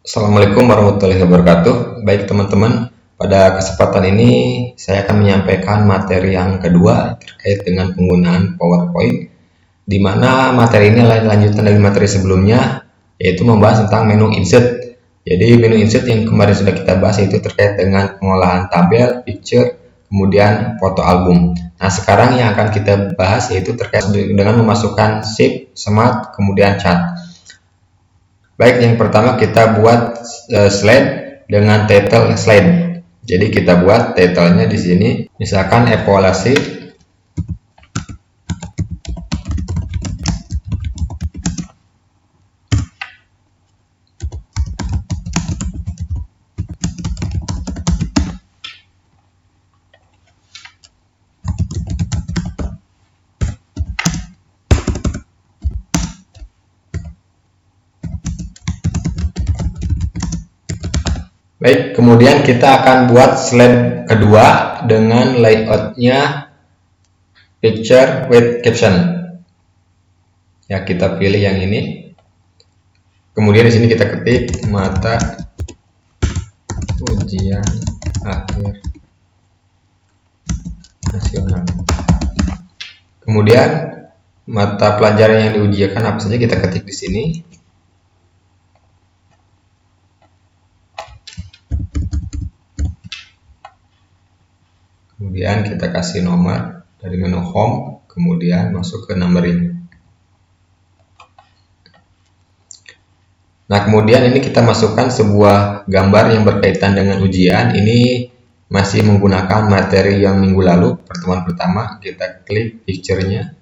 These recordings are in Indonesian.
Assalamualaikum warahmatullahi wabarakatuh. Baik teman-teman, pada kesempatan ini saya akan menyampaikan materi yang kedua terkait dengan penggunaan PowerPoint, di mana materi ini lanjutan dari materi sebelumnya, yaitu membahas tentang menu insert. Jadi menu insert yang kemarin sudah kita bahas itu terkait dengan pengolahan tabel, picture, kemudian foto album. Nah, sekarang yang akan kita bahas yaitu terkait dengan memasukkan shape, smart, kemudian chart. Baik, yang pertama kita buat slide dengan title slide. Jadi kita buat titlenya di sini, misalkan evaluasi Baik, kemudian kita akan buat slide kedua dengan layoutnya picture with caption. Ya, kita pilih yang ini. Kemudian di sini kita ketik mata ujian akhir nasional. Kemudian mata pelajaran yang diujikan apa saja kita ketik di sini. Kemudian kita kasih nomor dari menu home, kemudian masuk ke numbering. Nah, kemudian ini kita masukkan sebuah gambar yang berkaitan dengan ujian. Ini masih menggunakan materi yang minggu lalu, pertemuan pertama. Kita klik picture-nya.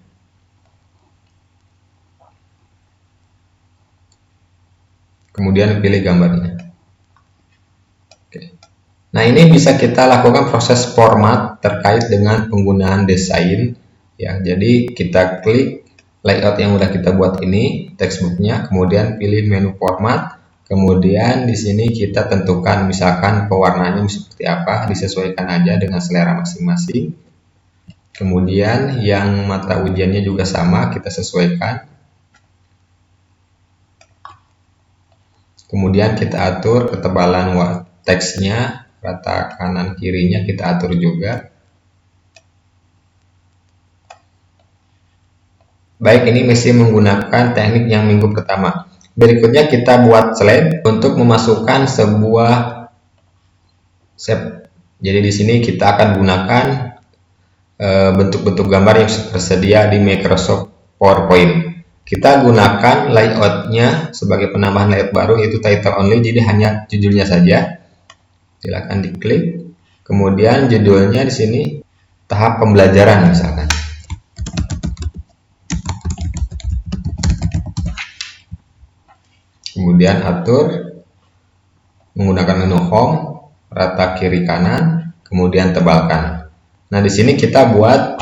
Kemudian pilih gambarnya. Nah, ini bisa kita lakukan proses format terkait dengan penggunaan desain. Ya, jadi kita klik layout yang udah kita buat ini, textbooknya, kemudian pilih menu format, kemudian di sini kita tentukan misalkan pewarnaannya seperti apa, disesuaikan aja dengan selera masing-masing. Kemudian yang mata ujiannya juga sama, kita sesuaikan. Kemudian kita atur ketebalan teksnya. Rata kanan kirinya kita atur juga. Baik, ini masih menggunakan teknik yang minggu pertama. Berikutnya kita buat slide untuk memasukkan sebuah shape. Jadi di sini kita akan gunakan bentuk-bentuk gambar yang tersedia di Microsoft PowerPoint. Kita gunakan layoutnya sebagai penambahan layout baru, yaitu title only, jadi hanya judulnya saja. Silakan diklik. Kemudian judulnya di sini tahap pembelajaran misalkan. Kemudian atur menggunakan menu home, rata kiri kanan, kemudian tebalkan. Nah, di sini kita buat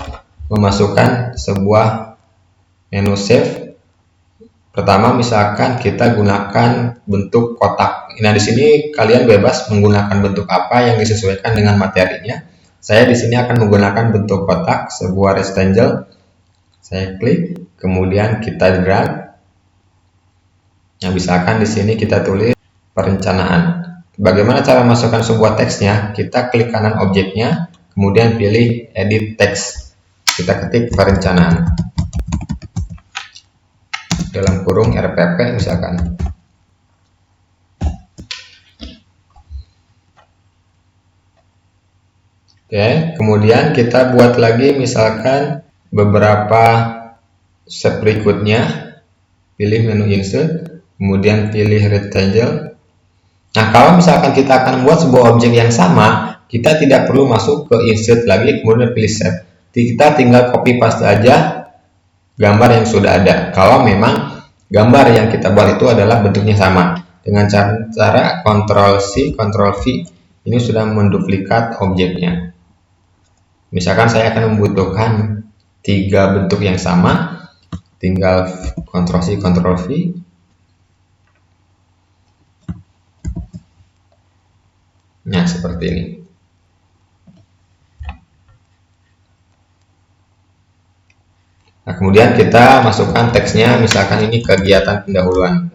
memasukkan sebuah menu save. Pertama, misalkan kita gunakan bentuk kotak. Nah, di sini kalian bebas menggunakan bentuk apa yang disesuaikan dengan materinya. Saya di sini akan menggunakan bentuk kotak, sebuah rectangle. Saya klik, kemudian kita drag. Nah, misalkan di sini kita tulis perencanaan. Bagaimana cara masukkan sebuah teksnya? Kita klik kanan objeknya, kemudian pilih edit text. Kita ketik perencanaan. Dalam kurung RPP misalkan. Oke, kemudian kita buat lagi misalkan beberapa step berikutnya. Pilih menu insert, kemudian pilih rectangle. Nah, kalau misalkan kita akan membuat sebuah objek yang sama, kita tidak perlu masuk ke insert lagi, kemudian pilih save. Kita tinggal copy paste aja gambar yang sudah ada. Kalau memang gambar yang kita buat itu adalah bentuknya sama, dengan cara Ctrl+C, Ctrl+V, ini sudah menduplikat objeknya. Misalkan saya akan membutuhkan 3 bentuk yang sama, tinggal Ctrl+C, Ctrl+V. Nah, seperti ini. Nah, kemudian kita masukkan teksnya, misalkan ini kegiatan pendahuluan.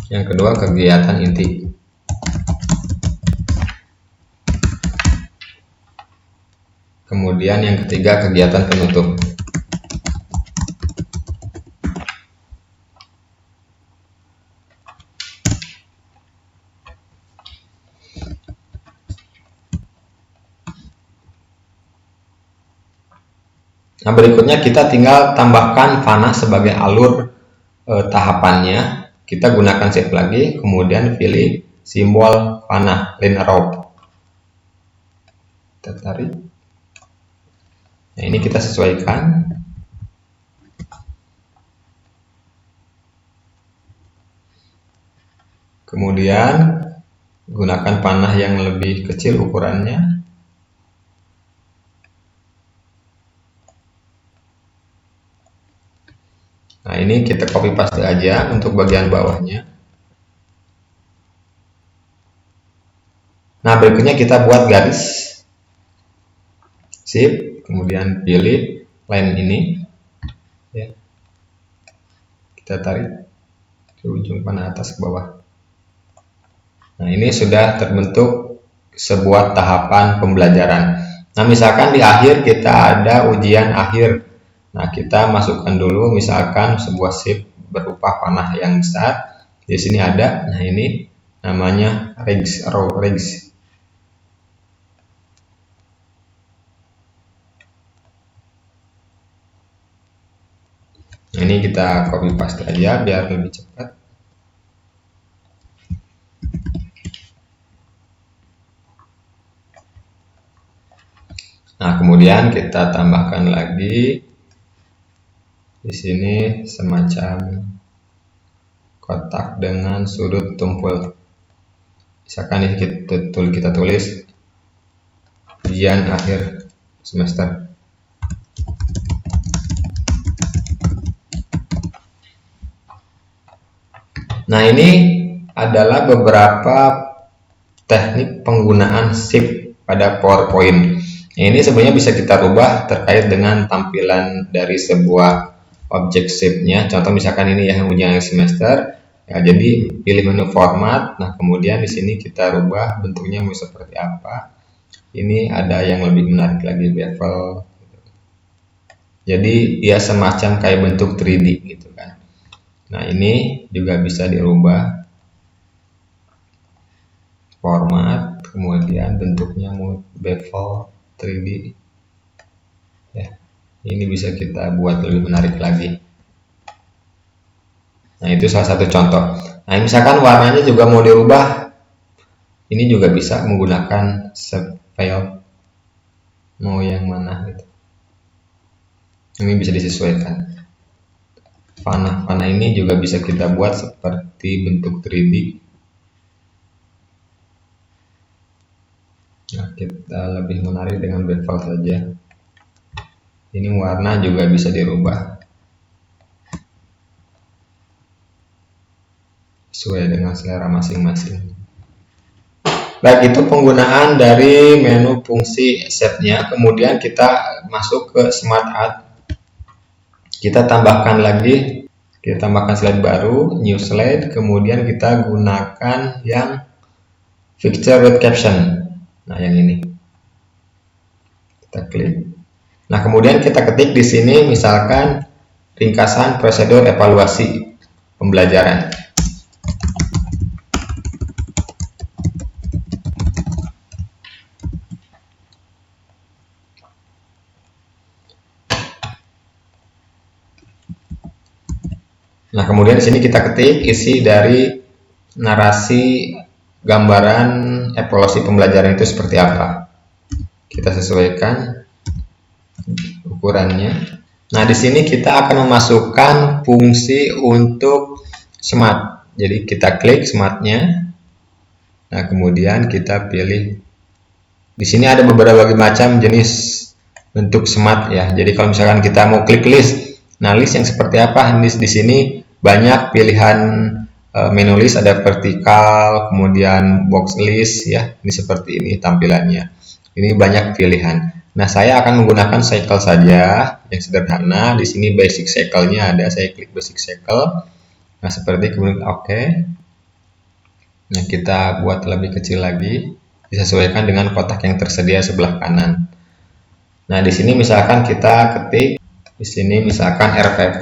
Yang kedua kegiatan inti. Kemudian yang ketiga kegiatan penutup. Nah, berikutnya kita tinggal tambahkan panah sebagai alur tahapannya. Kita gunakan shift lagi, kemudian pilih simbol panah, line arrow. Kita tarik. Nah, ini kita sesuaikan. Kemudian gunakan panah yang lebih kecil ukurannya. Nah, ini kita copy paste aja untuk bagian bawahnya. Nah, berikutnya kita buat garis. Shift, kemudian pilih line ini. Ya. Kita tarik ke ujung panah atas ke bawah. Nah, ini sudah terbentuk sebuah tahapan pembelajaran. Nah, misalkan di akhir kita ada ujian akhir. Nah, kita masukkan dulu misalkan sebuah shift berupa panah yang besar. Di sini ada. Nah, ini namanya regs, row regs. Nah, ini kita copy paste aja biar lebih cepat. Nah, kemudian kita tambahkan lagi di sini semacam kotak dengan sudut tumpul. Misalkan ini kita tulis ujian akhir semester. Nah, ini adalah beberapa teknik penggunaan shift pada PowerPoint. Ini sebenarnya bisa kita rubah terkait dengan tampilan dari sebuah objek shape-nya. Contoh misalkan ini yang ujian semester. Ya, jadi pilih menu format. Nah, kemudian di sini kita rubah bentuknya mau seperti apa. Ini ada yang lebih menarik lagi, bevel. Jadi ya semacam kayak bentuk 3D gitu kan. Nah, ini juga bisa dirubah format, kemudian bentuknya mau bevel 3D. Ya, ini bisa kita buat lebih menarik lagi. Nah, itu salah satu contoh. Nah, misalkan warnanya juga mau dirubah, ini juga bisa menggunakan file mau yang mana gitu. Ini bisa disesuaikan. Panah ini juga bisa kita buat seperti bentuk 3D. Nah, kita lebih menarik dengan bevel saja. Ini warna juga bisa dirubah sesuai dengan selera masing-masing. Baik, itu penggunaan dari menu fungsi set-nya. Kemudian kita masuk ke Smart Art. Kita tambahkan lagi, kita tambahkan slide baru, new slide. Kemudian kita gunakan yang picture with caption. Nah, yang ini kita klik. Nah, kemudian kita ketik di sini misalkan ringkasan prosedur evaluasi pembelajaran. Nah, kemudian di sini kita ketik isi dari narasi gambaran evaluasi pembelajaran itu seperti apa. Kita sesuaikan ukurannya. Nah, di sini kita akan memasukkan fungsi untuk smart. Jadi kita klik smartnya. Nah, kemudian kita pilih. Di sini ada beberapa macam jenis bentuk smart ya. Jadi kalau misalkan kita mau klik list, nah list yang seperti apa? List di sini banyak pilihan menu list, ada vertikal, kemudian box list ya. Ini seperti ini tampilannya. Ini banyak pilihan. Nah, saya akan menggunakan cycle saja yang sederhana. Di sini basic cycle-nya ada, saya klik basic cycle. Nah, seperti kemudian oke. Nah, kita buat lebih kecil lagi, disesuaikan dengan kotak yang tersedia sebelah kanan. Nah, di sini misalkan kita ketik, di sini misalkan RPP,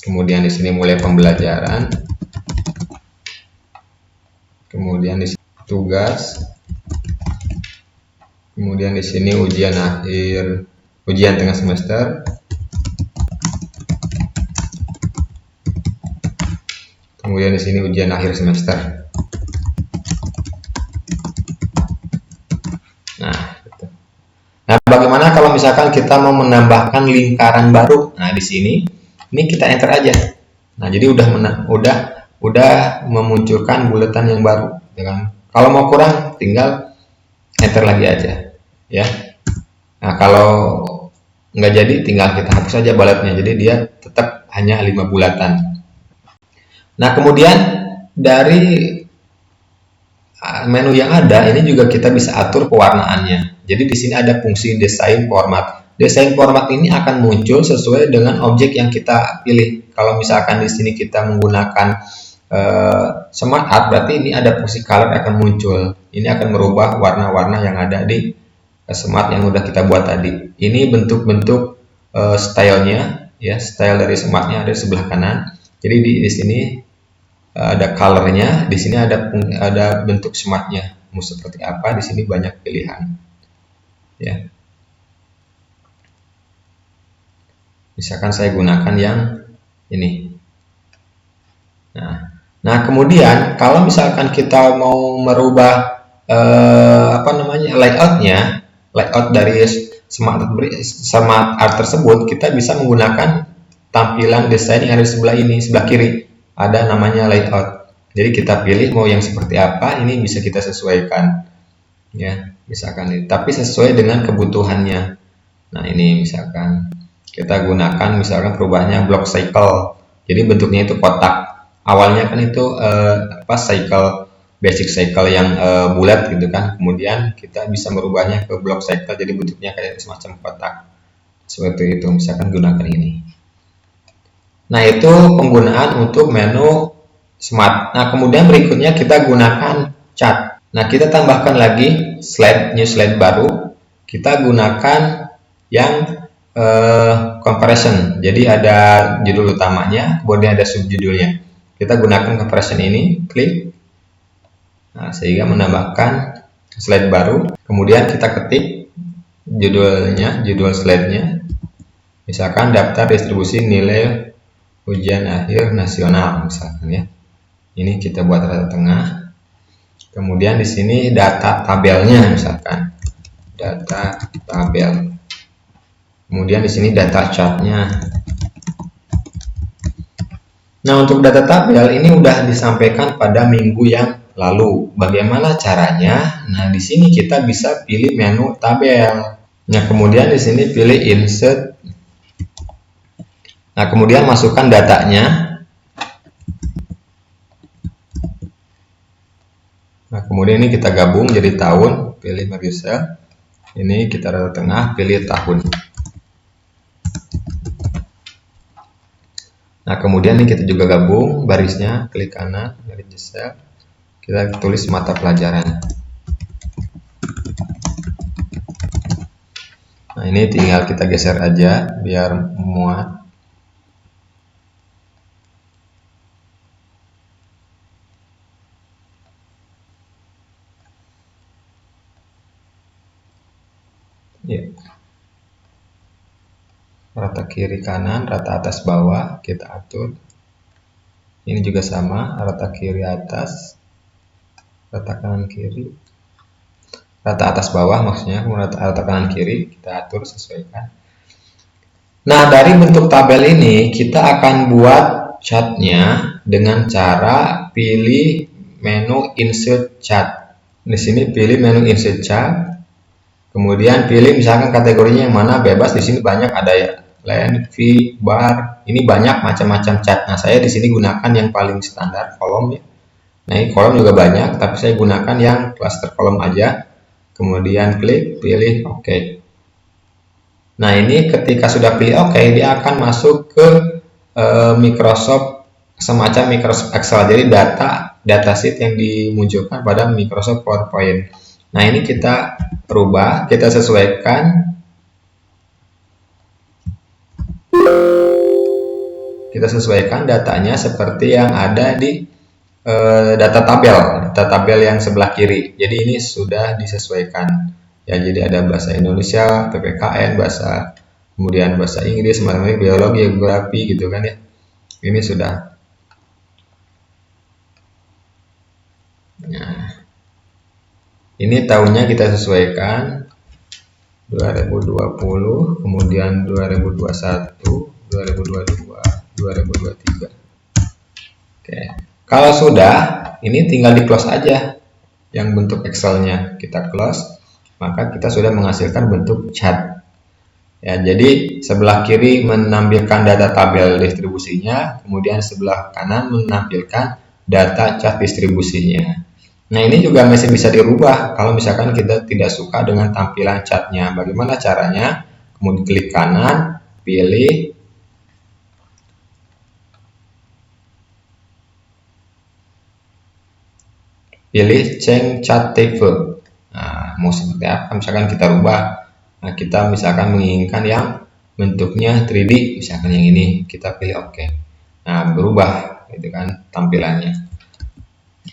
kemudian di sini mulai pembelajaran, kemudian di sini tugas, kemudian di sini ujian akhir, ujian tengah semester, kemudian di sini ujian akhir semester. Nah, bagaimana kalau misalkan kita mau menambahkan lingkaran baru? Nah, di sini ini kita enter aja. Nah, jadi udah memunculkan bulatan yang baru. Kalau mau kurang, tinggal enter lagi aja, ya. Nah, kalau nggak jadi, tinggal kita hapus aja bulletnya. Jadi dia tetap hanya 5 bulatan. Nah, kemudian dari menu yang ada ini juga kita bisa atur pewarnaannya. Jadi di sini ada fungsi desain format. Desain format ini akan muncul sesuai dengan objek yang kita pilih. Kalau misalkan di sini kita menggunakan smart art, berarti ini ada fungsi color akan muncul. Ini akan merubah warna-warna yang ada di smart yang udah kita buat tadi. Ini bentuk-bentuk stylenya, ya, style dari smartnya ada di sebelah kanan. Jadi di sini ada colornya, di sini ada bentuk smartnya mau seperti apa. Di sini banyak pilihan, ya. Misalkan saya gunakan yang ini. Nah, kemudian kalau misalkan kita mau merubah layout dari smart art tersebut, kita bisa menggunakan tampilan desain yang ada di sebelah ini, sebelah kiri. Ada namanya layout. Jadi kita pilih mau yang seperti apa, ini bisa kita sesuaikan, ya, misalkan ini. Tapi sesuai dengan kebutuhannya. Nah, ini misalkan kita gunakan misalkan perubahannya block cycle. Jadi bentuknya itu kotak. Awalnya kan itu cycle, basic cycle yang bulat gitu kan. Kemudian kita bisa merubahnya ke block cycle, jadi bentuknya kayak semacam kotak. Seperti itu, misalkan gunakan ini. Nah, itu penggunaan untuk menu smart. Nah, kemudian berikutnya kita gunakan chat. Nah, kita tambahkan lagi new slide baru. Kita gunakan yang comparison. Jadi ada judul utamanya, kemudian ada subjudulnya. Kita gunakan comparison ini, klik. Nah, sehingga menambahkan slide baru. Kemudian kita ketik judul slide-nya. Misalkan daftar distribusi nilai ujian akhir nasional misalkan, ya. Ini kita buat rata tengah. Kemudian di sini data tabelnya misalkan. Data tabel. Kemudian di sini data chartnya. Nah, untuk data tabel ini udah disampaikan pada minggu yang lalu. Bagaimana caranya? Nah, di sini kita bisa pilih menu tabel. Nah, kemudian di sini pilih insert. Nah, kemudian masukkan datanya. Nah, kemudian ini kita gabung jadi tahun, pilih merge cell. Ini kita rata tengah, pilih tahun. Nah, kemudian ini kita juga gabung barisnya, klik kanan, merge cell. Kita tulis mata pelajaran. Nah, ini tinggal kita geser aja biar muat. Ya. Rata kiri kanan, rata atas bawah kita atur. Ini juga sama, rata kiri atas, rata kanan kiri, rata atas bawah maksudnya, kemudian rata kanan kiri kita atur, sesuaikan. Nah, dari bentuk tabel ini kita akan buat chartnya dengan cara pilih menu insert chart. Di sini pilih menu insert chart. Kemudian pilih misalkan kategorinya yang mana, bebas. Di sini banyak, ada ya, line, V, bar. Ini banyak macam-macam cat. Nah, saya di sini gunakan yang paling standar, kolom ya. Nah, ini kolom juga banyak, tapi saya gunakan yang cluster kolom aja. Kemudian klik, pilih OK. Nah, ini ketika sudah pilih OK, dia akan masuk ke Microsoft semacam Microsoft Excel. Jadi datasheet yang dimunculkan pada Microsoft PowerPoint. Nah, ini kita rubah, kita sesuaikan. Kita sesuaikan datanya seperti yang ada di data tabel yang sebelah kiri. Jadi ini sudah disesuaikan. Ya, jadi ada bahasa Indonesia, PPKN, kemudian bahasa Inggris, matematika, biologi, geografi gitu kan ya. Ini sudah. Nah, ini tahunnya kita sesuaikan 2020, kemudian 2021, 2022, 2023. Oke. Kalau sudah, ini tinggal di close aja yang bentuk Excelnya. Kita close, maka kita sudah menghasilkan bentuk chart. Ya, jadi sebelah kiri menampilkan data tabel distribusinya, kemudian sebelah kanan menampilkan data chart distribusinya. Nah, ini juga masih bisa dirubah kalau misalkan kita tidak suka dengan tampilan chartnya. Bagaimana caranya? Kemudian klik kanan, pilih change chart table. Nah, mau seperti apa? Misalkan kita rubah. Nah, kita misalkan menginginkan yang bentuknya 3D, misalkan yang ini, kita pilih OK. Nah, berubah gitu kan tampilannya.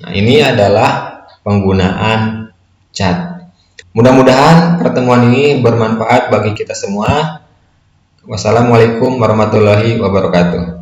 Nah, ini adalah penggunaan chart. Mudah-mudahan pertemuan ini bermanfaat bagi kita semua. Wassalamualaikum warahmatullahi wabarakatuh.